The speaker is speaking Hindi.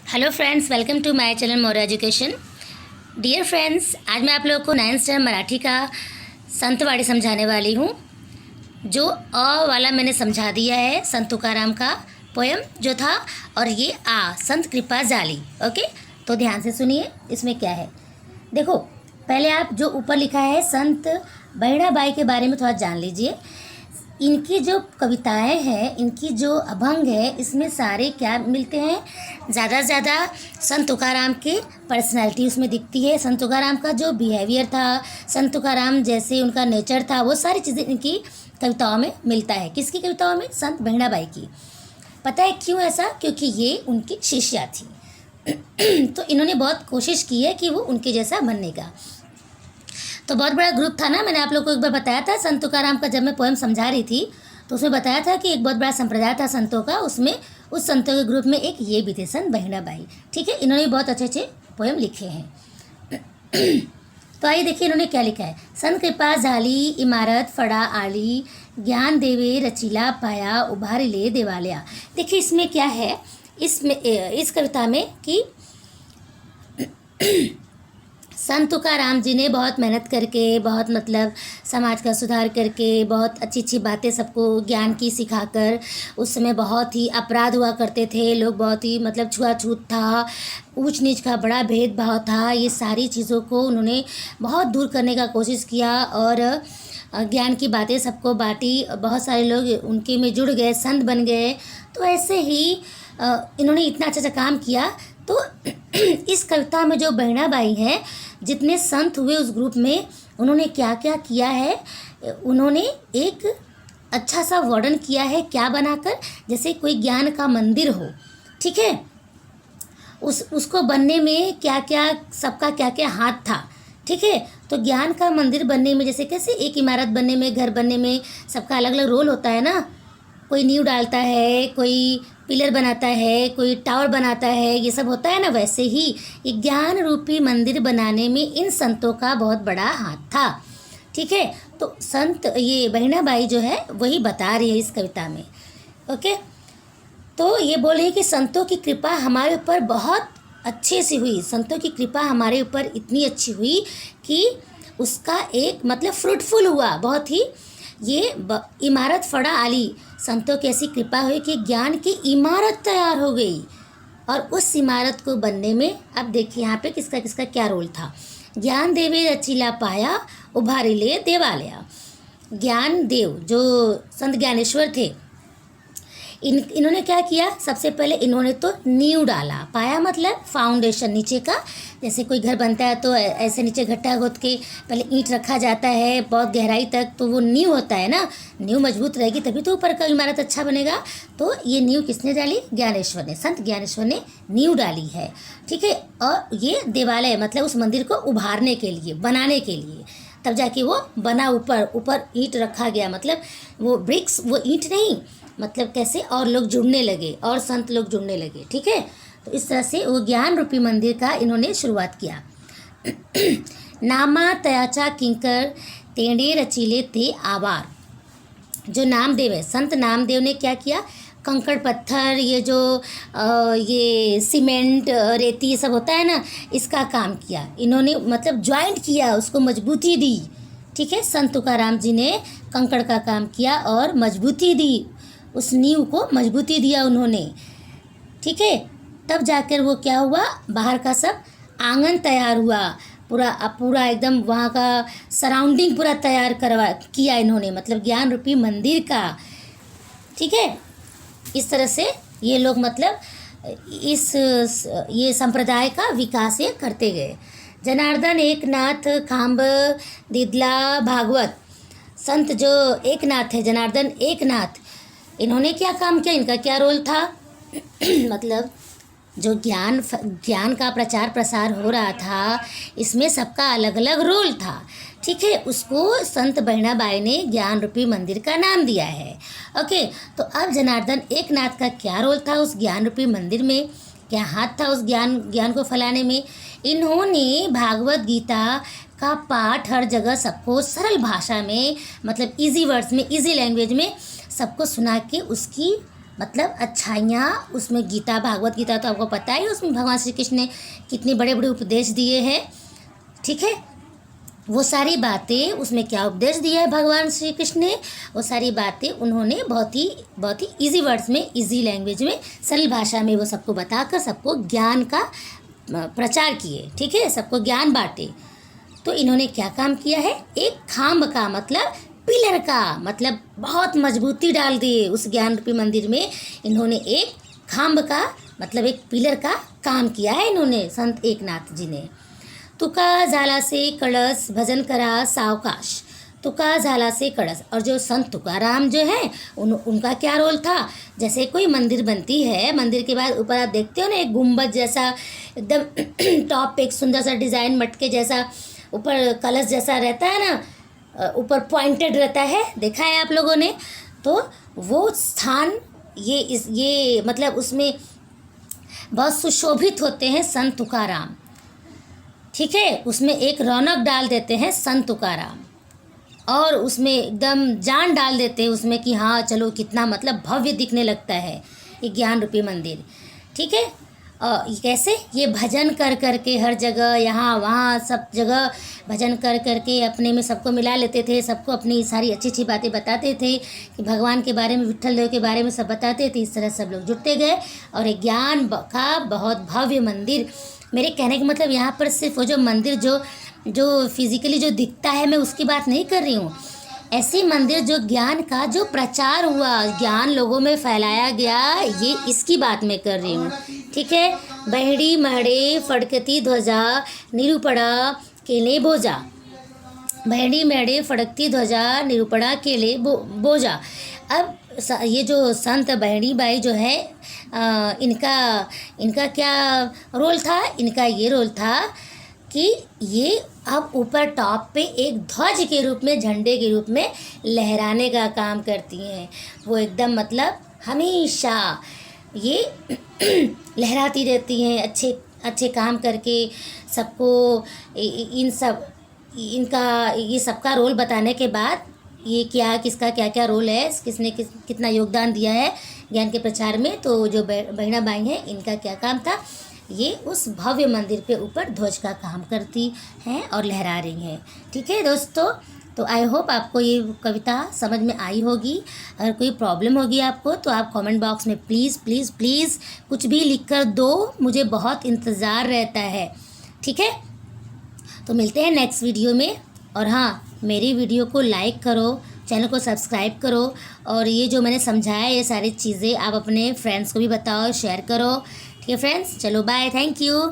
Hello friends, welcome to my channel more education. Dear friends, आज मैं आप लोगों को 9th स्टैंडर्ड मराठी का संतवाड़ी समझाने वाली हूँ। जो अ वाला मैंने समझा दिया है, संत तुकाराम का पोयम जो था, और ये आ संत कृपा जाली। ओके, तो ध्यान से सुनिए इसमें क्या है। देखो, पहले आप जो ऊपर लिखा है संत बहिणाबाई के बारे में थोड़ा जान लीजिए। इनकी जो कविताएं हैं, इनकी जो अभंग है, इसमें सारे क्या मिलते हैं, ज़्यादा से ज़्यादा संत तुकाराम की पर्सनालिटी उसमें दिखती है। संत तुकाराम का जो बिहेवियर था, संत तुकाराम जैसे उनका नेचर था, वो सारी चीज़ें इनकी कविताओं में मिलता है। किसकी कविताओं में? संत बहिणाबाई की। पता है क्यों ऐसा? क्योंकि ये उनकी शिष्या थी। तो इन्होंने बहुत कोशिश की है कि वो उनके जैसा बनने का। तो बहुत बड़ा ग्रुप था ना, मैंने आप लोग को एक बार बताया था संत तुकाराम का, जब मैं पोएम समझा रही थी तो उसमें बताया था कि एक बहुत बड़ा संप्रदाय था संतों का। उसमें उस संतों के ग्रुप में एक ये भी थे, संत बहिणाबाई। ठीक है, इन्होंने बहुत अच्छे अच्छे पोएम लिखे हैं। तो आइए देखिए इन्होंने क्या लिखा है। संत कृपा झाली इमारत फड़ा आली, ज्ञान देवे रचीला पाया उभारी ले देवालया। देखिए इसमें क्या है, इसमें इस कविता में कि संत तुकाराम जी ने बहुत मेहनत करके, बहुत मतलब समाज का सुधार करके, बहुत अच्छी अच्छी बातें सबको ज्ञान की सिखाकर, उस समय बहुत ही अपराध हुआ करते थे, लोग बहुत ही मतलब छुआछूत था, ऊंच नीच का बड़ा भेदभाव था। ये सारी चीज़ों को उन्होंने बहुत दूर करने का कोशिश किया और ज्ञान की बातें सबको बांटी। बहुत सारे लोग उनके में जुड़ गए, संत बन गए। तो ऐसे ही इन्होंने इतना अच्छा अच्छा काम किया। तो इस कविता में जो बहिणाबाई हैं, जितने संत हुए उस ग्रुप में, उन्होंने क्या क्या किया है, उन्होंने एक अच्छा सा वर्णन किया है। क्या बनाकर? जैसे कोई ज्ञान का मंदिर हो, ठीक है, उसको बनने में क्या क्या, सबका क्या क्या हाथ था। ठीक है, तो ज्ञान का मंदिर बनने में, जैसे कैसे एक इमारत बनने में, घर बनने में सबका अलग अलग रोल होता है ना। कोई नींव डालता है, कोई पिलर बनाता है, कोई टावर बनाता है, ये सब होता है ना। वैसे ही एक ज्ञान रूपी मंदिर बनाने में इन संतों का बहुत बड़ा हाथ था। ठीक है, तो संत ये बहिणाबाई जो है वही बता रही है इस कविता में। ओके, तो ये बोल रही है कि संतों की कृपा हमारे ऊपर बहुत अच्छे से हुई। संतों की कृपा हमारे ऊपर इतनी अच्छी हुई कि उसका एक मतलब फ्रूटफुल हुआ बहुत ही। ये इमारत फड़ा आली, संतों की ऐसी कृपा हुई कि ज्ञान की इमारत तैयार हो गई। और उस इमारत को बनने में, अब देखिए यहाँ पे किसका किसका क्या रोल था। ज्ञान देवे रचीला पाया उभारी ले देवालया। ज्ञान देव जो संत ज्ञानेश्वर थे, इन्होंने क्या किया, सबसे पहले इन्होंने तो नींव डाला। पाया मतलब फाउंडेशन, नीचे का। जैसे कोई घर बनता है तो ऐसे नीचे गड्ढा खोद के पहले ईंट रखा जाता है बहुत गहराई तक, तो वो नींव होता है ना। नींव मजबूत रहेगी तभी तो ऊपर का इमारत अच्छा बनेगा। तो ये नींव किसने डाली? ज्ञानेश्वर ने, संत ज्ञानेश्वर ने नींव डाली है। ठीक है, और ये देवालय मतलब उस मंदिर को उभारने के लिए, बनाने के लिए, तब जाके वो बना। ऊपर ऊपर ईंट रखा गया, मतलब वो ब्रिक्स, वो ईंट नहीं, मतलब कैसे, और लोग जुड़ने लगे और संत लोग जुड़ने लगे। ठीक है, तो इस तरह से वो ज्ञान रूपी मंदिर का इन्होंने शुरुआत किया। नामा तयाचा किंकर तेणे रचीले ते आवार। जो नामदेव है, संत नामदेव ने क्या किया, कंकड़ पत्थर, ये जो ये सीमेंट रेती ये सब होता है ना, इसका काम किया इन्होंने, मतलब ज्वाइंट किया, उसको मजबूती दी। ठीक है, संत तुकाराम जी ने कंकड़ का काम किया और मजबूती दी, उस नींव को मजबूती दिया उन्होंने। ठीक है, तब जाकर वो क्या हुआ, बाहर का सब आंगन तैयार हुआ, पूरा एकदम वहाँ का सराउंडिंग पूरा तैयार किया इन्होंने, मतलब ज्ञान रूपी मंदिर का। ठीक है, इस तरह से ये लोग मतलब ये संप्रदाय का विकास ये करते गए। जनार्दन एकनाथ खांब दिदला भागवत। संत जो एकनाथ है, जनार्दन एकनाथ, इन्होंने क्या काम किया, इनका क्या रोल था? मतलब जो ज्ञान का प्रचार प्रसार हो रहा था, इसमें सबका अलग अलग रोल था। ठीक है, उसको संत बहिणाबाई ने ज्ञान रूपी मंदिर का नाम दिया है। ओके, तो अब जनार्दन एकनाथ का क्या रोल था उस ज्ञान रूपी मंदिर में, क्या हाथ था उस ज्ञान को फैलाने में? इन्होंने भागवत गीता का पाठ हर जगह सबको सरल भाषा में, मतलब इजी वर्ड्स में, इजी लैंग्वेज में सबको सुना के उसकी मतलब अच्छाइयाँ उसमें गीता, भागवत गीता तो आपको पता ही है, उसमें भगवान श्री कृष्ण ने कितने बड़े बड़े उपदेश दिए हैं। ठीक है, वो सारी बातें उसमें क्या उपदेश दिया है भगवान श्री कृष्ण ने, वो सारी बातें उन्होंने बहुत ही इजी वर्ड्स में, इजी लैंग्वेज में, सरल भाषा में वो सबको बताकर सबको ज्ञान का प्रचार किए। ठीक है, सबको ज्ञान बांटे। तो इन्होंने क्या काम किया है, एक खाम्ब का मतलब पिलर का मतलब बहुत मजबूती डाल दिए उस ज्ञान रूपी मंदिर में। इन्होंने एक खाम्ब का मतलब एक पिलर का काम किया है इन्होंने, संत एकनाथ जी ने। तुका झाला से कळस भजन करा सावकाश, तुका झाला से कळस। और जो संत तुकाराम जो है उनका क्या रोल था, जैसे कोई मंदिर बनती है, मंदिर के बाद ऊपर आप देखते हो ना एक गुंबद जैसा एकदम टॉप पे एक सुंदर सा डिज़ाइन मटके जैसा ऊपर कलश जैसा रहता है ना, ऊपर पॉइंटेड रहता है, देखा है आप लोगों ने। तो वो स्थान ये मतलब उसमें बहुत सुशोभित होते हैं संत तुकाराम। ठीक है, उसमें एक रौनक डाल देते हैं संत तुकाराम, और उसमें एकदम जान डाल देते हैं उसमें कि हाँ चलो कितना मतलब भव्य दिखने लगता है ये ज्ञान रूपी मंदिर। ठीक है, कैसे, ये भजन कर कर के हर जगह यहाँ वहाँ सब जगह भजन कर कर के अपने में सबको मिला लेते थे, सबको अपनी सारी अच्छी अच्छी बातें बताते थे कि भगवान के बारे में, विट्ठल देव के बारे में सब बताते थे। इस तरह सब लोग जुटते गए और एक ज्ञान का बहुत भव्य मंदिर। मेरे कहने का मतलब यहाँ पर सिर्फ वो जो मंदिर जो फिजिकली जो दिखता है, मैं उसकी बात नहीं कर रही हूँ। ऐसी मंदिर जो ज्ञान का जो प्रचार हुआ, ज्ञान लोगों में फैलाया गया, ये इसकी बात मैं कर रही हूँ। ठीक है, बहड़ी महड़े फड़कती ध्वजा निरूपड़ा केले बोजा, बहड़ी महड़े फड़कती ध्वजा निरूपड़ा केले बोजा। अब ये जो संत बहड़ी बाई जो है, इनका क्या रोल था, इनका ये रोल था कि ये अब ऊपर टॉप पे एक ध्वज के रूप में, झंडे के रूप में लहराने का काम करती हैं। वो एकदम मतलब हमेशा ये लहराती रहती हैं, अच्छे अच्छे काम करके सबको इनका ये सबका रोल बताने के बाद, ये क्या किसका क्या क्या रोल है, किसने कितना योगदान दिया है ज्ञान के प्रचार में, तो जो बहिना बाई हैं इनका क्या काम था, ये उस भव्य मंदिर पे ऊपर ध्वज का काम करती हैं और लहरा रही हैं। ठीक है दोस्तों, तो आई होप आपको ये कविता समझ में आई होगी। अगर कोई प्रॉब्लम होगी आपको तो आप कमेंट बॉक्स में प्लीज़ प्लीज़ प्लीज़ कुछ भी लिख कर दो, मुझे बहुत इंतज़ार रहता है। ठीक है, तो मिलते हैं नेक्स्ट वीडियो में। और हाँ, मेरी वीडियो को लाइक करो, चैनल को सब्सक्राइब करो, और ये जो मैंने समझाया ये सारी चीज़ें आप अपने फ्रेंड्स को भी बताओ, शेयर करो। ठीक है फ्रेंड्स, चलो बाय, थैंक यू।